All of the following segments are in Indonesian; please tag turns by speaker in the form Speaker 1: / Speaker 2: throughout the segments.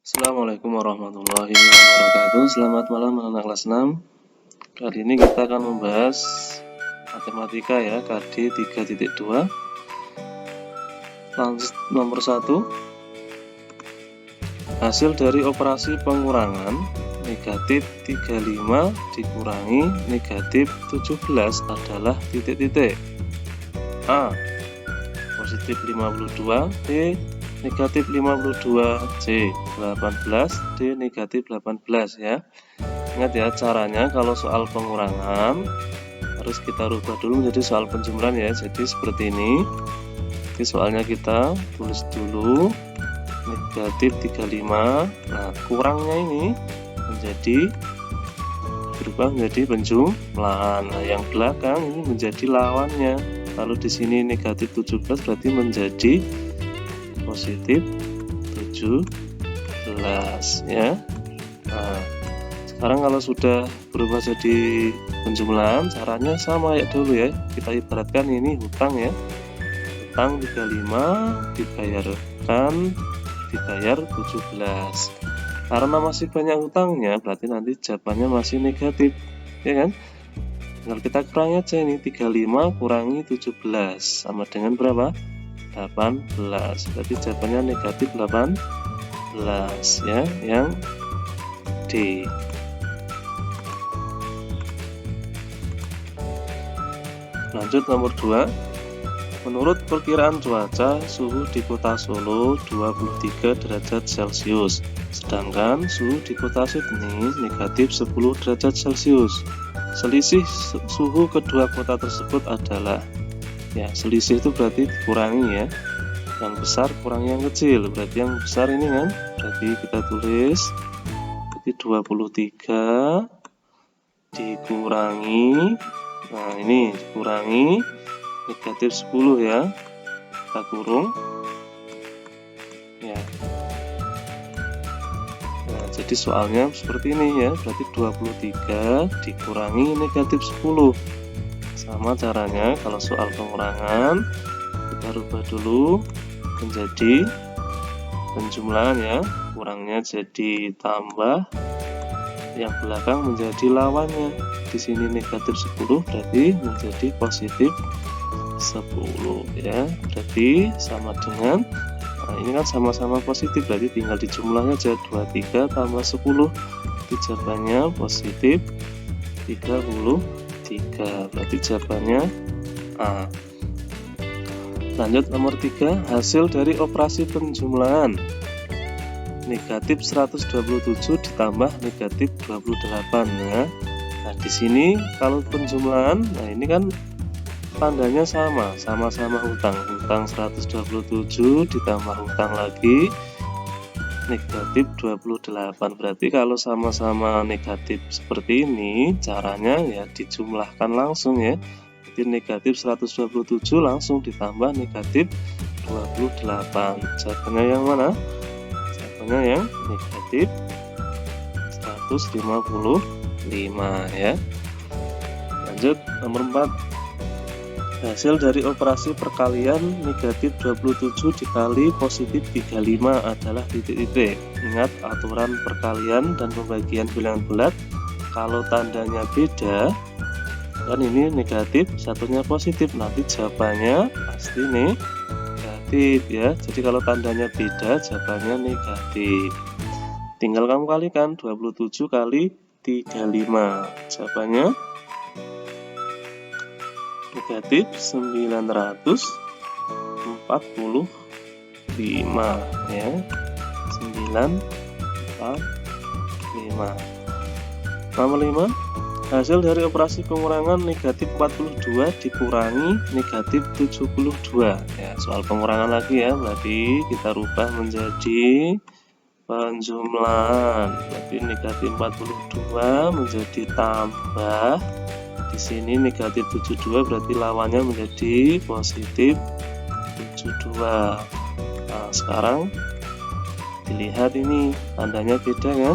Speaker 1: Assalamualaikum warahmatullahi wabarakatuh. Selamat malam anak kelas 6. Kali ini kita akan membahas matematika ya, KD 3.2. Lanjut nomor 1. Hasil dari operasi pengurangan negatif 35 dikurangi negatif 17 adalah titik-titik. A. Positif 52, B. Negatif 52, C 18, D negatif 18 ya. Ingat ya, caranya kalau soal pengurangan harus kita rubah dulu menjadi soal penjumlahan ya. Jadi seperti ini. Jadi soalnya kita tulis dulu negatif 35. Nah, kurangnya ini berubah menjadi penjumlahan. Nah, yang belakang ini menjadi lawannya. Kalau di sini negatif 17 berarti menjadi positif 17 ya. Nah, sekarang kalau sudah berubah jadi penjumlahan, caranya sama ya dulu ya. Kita ibaratkan ini hutang ya. Hutang 35 dibayar 17. Karena masih banyak hutangnya, berarti nanti jawabannya masih negatif, ya kan? Tinggal kita kurangi aja ini, 35 kurangi 17 sama dengan berapa? 18. Berarti jawabannya negatif 18 ya, yang D. Lanjut nomor 2. Menurut perkiraan cuaca, suhu di kota Solo 23 derajat Celcius, sedangkan suhu di kota Sydney negatif 10 derajat Celcius. Selisih suhu kedua kota tersebut adalah, ya, selisih itu berarti dikurangi ya, yang besar kurangi yang kecil, berarti yang besar ini kan, berarti kita tulis berarti 23 dikurangi, nah ini dikurangi negatif 10 ya, kita kurung ya. Nah, jadi soalnya seperti ini ya, berarti 23 dikurangi negatif 10. Sama caranya kalau soal pengurangan, kita rubah dulu menjadi penjumlahan ya, kurangnya jadi tambah, yang belakang menjadi lawannya. Di sini negatif 10 berarti menjadi positif 10 ya, berarti sama dengan, nah ini kan sama-sama positif, berarti tinggal dijumlahnya aja, 23 tambah 10, jawabannya positif 33, berarti jawabannya A. Lanjut nomor 3. Hasil dari operasi penjumlahan negatif 127 ditambah negatif 28 ya. Nah, di sini kalau penjumlahan, nah ini kan tandanya sama-sama hutang 127 ditambah hutang lagi negatif 28. Berarti kalau sama-sama negatif seperti ini, caranya ya dijumlahkan langsung ya. Jadi negatif 127 langsung ditambah negatif 28. Jawabannya yang mana? Jawabannya yang negatif 155 ya. Lanjut nomor 4. Hasil dari operasi perkalian negatif 27 dikali positif 35 adalah titik-titik. Ingat aturan perkalian dan pembagian bilangan bulat, kalau tandanya beda, kan ini negatif, satunya positif, nanti jawabannya pasti negatif ya. Jadi kalau tandanya beda, jawabannya negatif. Tinggal kamu kalikan 27 kali 35, jawabannya negatif 945 ya, 945. Nomor 5. Hasil dari operasi pengurangan negatif 42 dikurangi negatif 72 ya. Soal pengurangan lagi ya, berarti kita rubah menjadi penjumlahan. Berarti negatif 42 menjadi tambah. Di sini negatif 72 berarti lawannya menjadi positif 72. Nah, sekarang dilihat ini tandanya beda kan?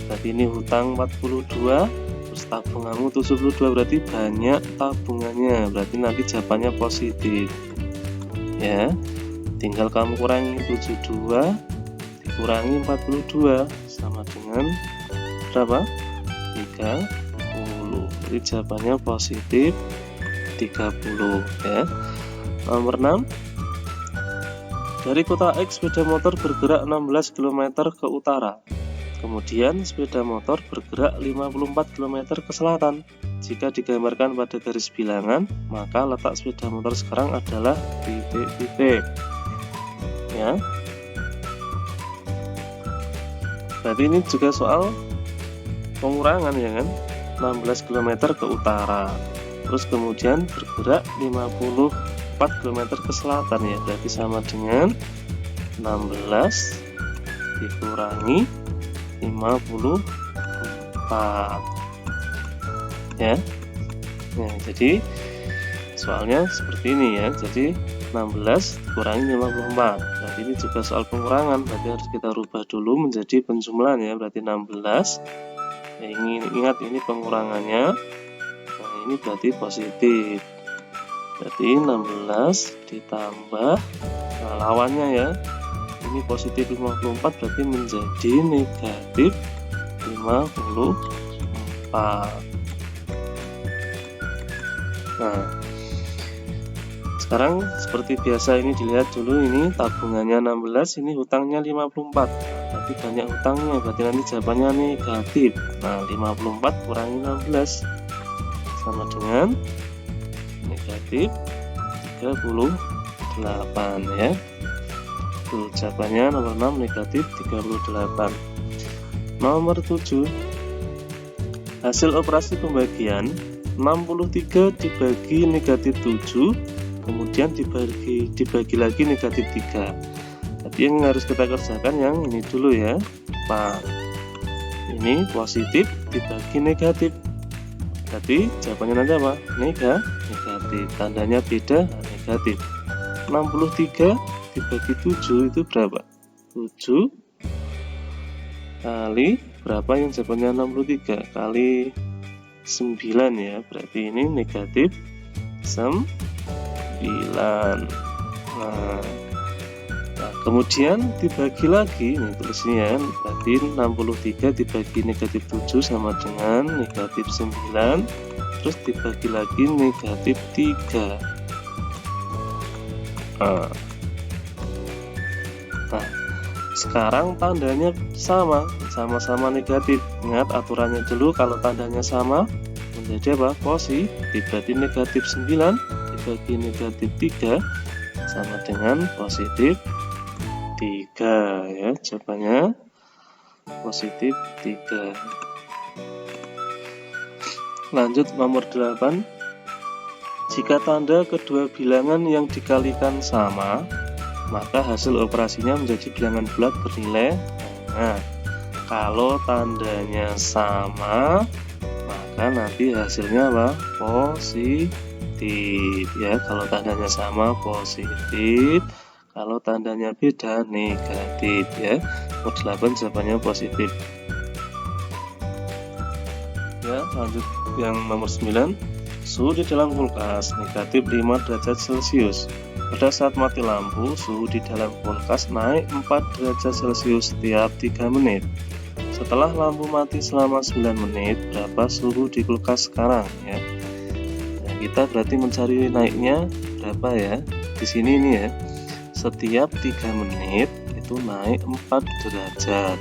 Speaker 1: Berarti ini hutang 42, terus tabunganmu 72, berarti banyak tabungannya. Berarti nanti jawabannya positif. Ya, tinggal kamu kurangi 72 dikurangi 42 sama dengan berapa? 30. Jadi jawabannya positif 30 ya. Nomor 6. Dari kota X sepeda motor bergerak 16 km ke utara. Kemudian sepeda motor bergerak 54 km ke selatan. Jika digambarkan pada garis bilangan, maka letak sepeda motor sekarang adalah titik-titik. Ya. Berarti ini juga soal pengurangan ya kan, 16 km ke utara, terus kemudian bergerak 54 km ke selatan ya, berarti sama dengan 16 dikurangi 54 ya. Nah, jadi soalnya seperti ini ya, jadi 16 kurangi 54. Berarti ini juga soal pengurangan, berarti harus kita rubah dulu menjadi penjumlahan ya. Berarti 16 ya, ingat ini pengurangannya. Nah, ini berarti positif. Berarti 16 ditambah, nah lawannya ya, ini positif 54 berarti menjadi negatif 54. Nah, sekarang seperti biasa ini dilihat dulu, ini tabungannya 16, ini hutangnya 54. Tapi banyak hutangnya, berarti nanti jawabannya negatif. Nah, 54 kurangi 16 sama dengan negatif 38 ya. Tuh, jawabannya nomor 6 negatif 38. Nomor 7. Hasil operasi pembagian 63 dibagi negatif 7, kemudian dibagi lagi negatif 3. Tapi yang harus kita kerjakan yang ini dulu ya, Pak. Ini positif dibagi negatif, berarti jawabannya nanti apa? Negatif. Tandanya beda, negatif. 63 dibagi 7 itu berapa? 7 kali berapa yang jawabannya 63 kali 9 ya, berarti ini negatif 9. Nah, kemudian dibagi lagi, ini tulisnya berarti 63 dibagi negatif 7 sama dengan negatif 9, terus dibagi lagi negatif 3. Nah, sekarang tandanya sama-sama negatif. Ingat aturannya dulu, kalau tandanya sama menjadi apa? Positif. Berarti negatif 9 dibagi negatif 3 sama dengan positif 3 ya, jawabannya positif 3. Lanjut nomor 8. Jika tanda kedua bilangan yang dikalikan sama, maka hasil operasinya menjadi bilangan bulat bernilai. Nah, kalau tandanya sama, maka nanti hasilnya apa? Positif ya. Kalau tandanya sama positif, kalau tandanya beda negatif ya. Nomor 8 jawabannya positif. Ya, lanjut yang nomor 9. Suhu di dalam kulkas negatif 5 derajat Celcius. Pada saat mati lampu, suhu di dalam kulkas naik 4 derajat Celcius setiap 3 menit. Setelah lampu mati selama 9 menit, berapa suhu di kulkas sekarang ya? Nah, kita berarti mencari naiknya berapa ya? Di sini ini ya. Setiap 3 menit itu naik 4 derajat.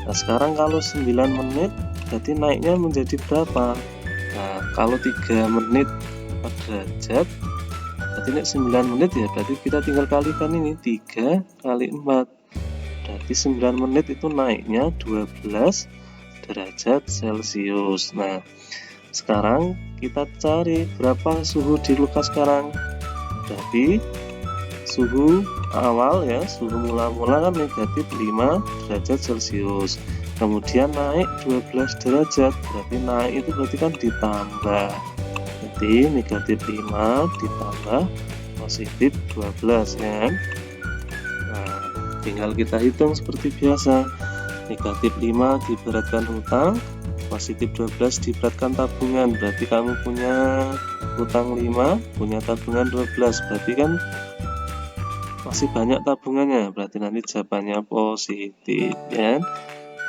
Speaker 1: Nah, sekarang kalau 9 menit berarti naiknya menjadi berapa? Nah, kalau 3 menit 4 derajat, berarti ini 9 menit ya, berarti kita tinggal kalikan ini 3 kali 4. Berarti 9 menit itu naiknya 12 derajat Celcius. Nah, sekarang kita cari berapa suhu di kulkas sekarang. Berarti suhu awal ya, suhu mula-mula kan negatif 5 derajat Celcius, kemudian naik 12 derajat, berarti naik itu berarti kan ditambah, jadi negatif 5 ditambah positif 12 ya. Nah, tinggal kita hitung seperti biasa, negatif 5 diberatkan hutang, positif 12 diberatkan tabungan, berarti kamu punya hutang 5, punya tabungan 12, berarti kan masih banyak tabungannya, berarti nanti jawabannya positif ya.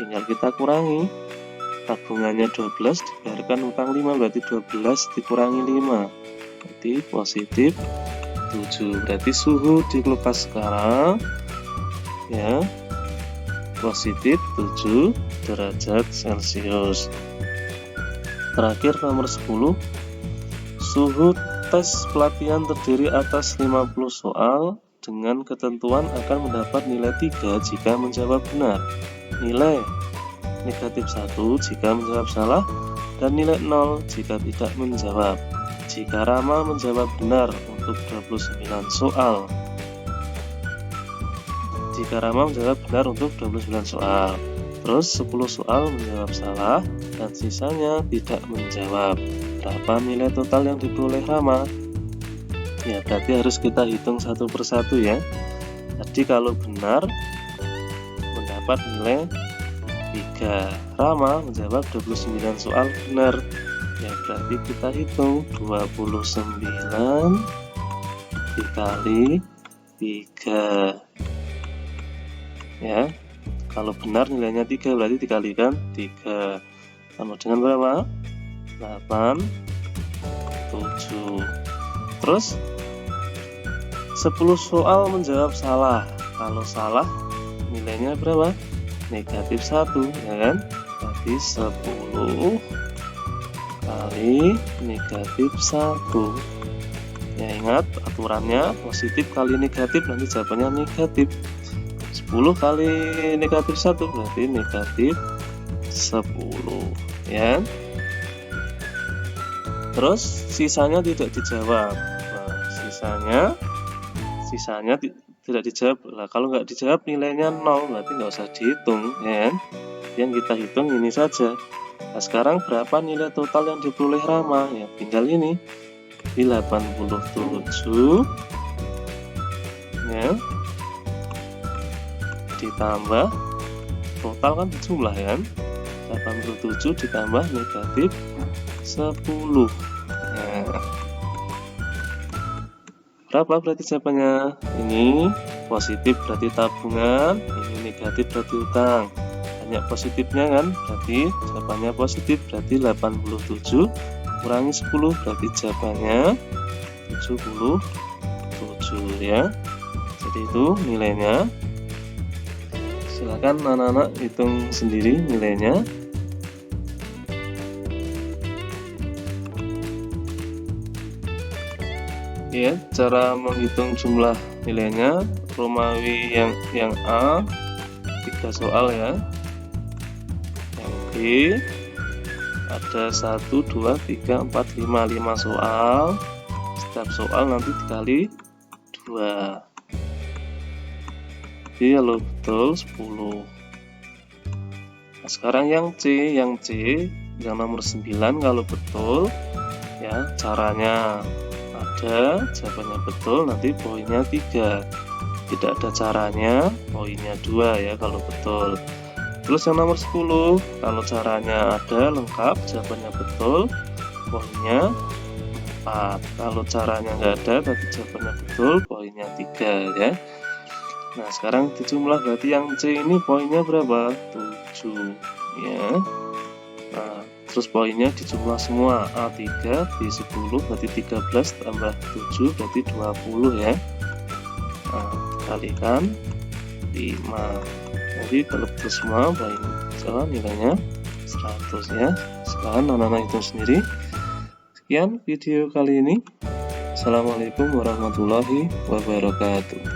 Speaker 1: Tinggal kita kurangi, tabungannya 12 diberatkan hutang 5, berarti 12 dikurangi 5, berarti positif 7. Berarti suhu di kulkas sekarang ya positif 7 derajat Celcius. Terakhir nomor 10, suhu tes pelatihan terdiri atas 50 soal dengan ketentuan akan mendapat nilai 3 jika menjawab benar, nilai negatif 1 jika menjawab salah, dan nilai 0 jika tidak menjawab. Jika Rama menjawab benar untuk 29 soal, jika Rama menjawab benar untuk 29 soal, terus 10 soal menjawab salah dan sisanya tidak menjawab, berapa nilai total yang diperoleh Rama? Ya, berarti harus kita hitung satu persatu ya. Jadi kalau benar mendapat nilai 3, Rama menjawab 29 soal benar, ya berarti kita hitung 29 dikali 3 ya. Kalau benar nilainya 3 berarti dikalikan 3 sama dengan berapa? 8, 7. Terus 10 soal menjawab salah, kalau salah nilainya berapa? Negatif 1 ya kan, berarti 10 kali negatif 1 ya. Ingat aturannya, positif kali negatif nanti jawabannya negatif. 10 kali negatif 1 berarti negatif 10 ya. Terus sisanya tidak dijawab. Nah, sisanya tidak dijawab. Nah, kalau nggak dijawab nilainya 0, berarti nggak usah dihitung ya. Yang kita hitung ini saja. Nah, sekarang berapa nilai total yang diperoleh Rama? Ya tinggal ini, di 87 ya, ditambah total kan jumlah ya, 87 ditambah negatif 10 ya. Berapa berarti jawabannya? Ini positif berarti tabungan, ini negatif berarti utang. Banyak positifnya kan, berarti jawabannya positif, berarti 87 kurangi 10 berarti jawabannya 77 ya. Jadi itu nilainya. Silakan anak-anak hitung sendiri nilainya. Ya, cara menghitung jumlah nilainya, Romawi yang A 3 soal ya, yang B ada 1, 2, 3, 4, 5 soal, setiap soal nanti dikali 2, jadi kalau betul 10. Nah, sekarang yang C yang nomor 9 kalau betul ya, caranya ada, jawabannya betul, nanti poinnya 3. Tidak ada caranya, poinnya 2 ya kalau betul. Terus yang nomor 10, kalau caranya ada, lengkap, jawabannya betul, poinnya 4. Kalau caranya nggak ada, tapi jawabannya betul, poinnya 3 ya. Nah sekarang dijumlah, berarti yang C ini poinnya berapa? 7 ya. Nah terus poinnya dijumlah semua, A3 B10 berarti 13 tambah 7 berarti 20 ya. Nah dikalikan 5, jadi kalau betul semua poin nilainya 100 ya. Sekarang anak-anak hitung sendiri. Sekian video kali ini. Assalamualaikum warahmatullahi wabarakatuh.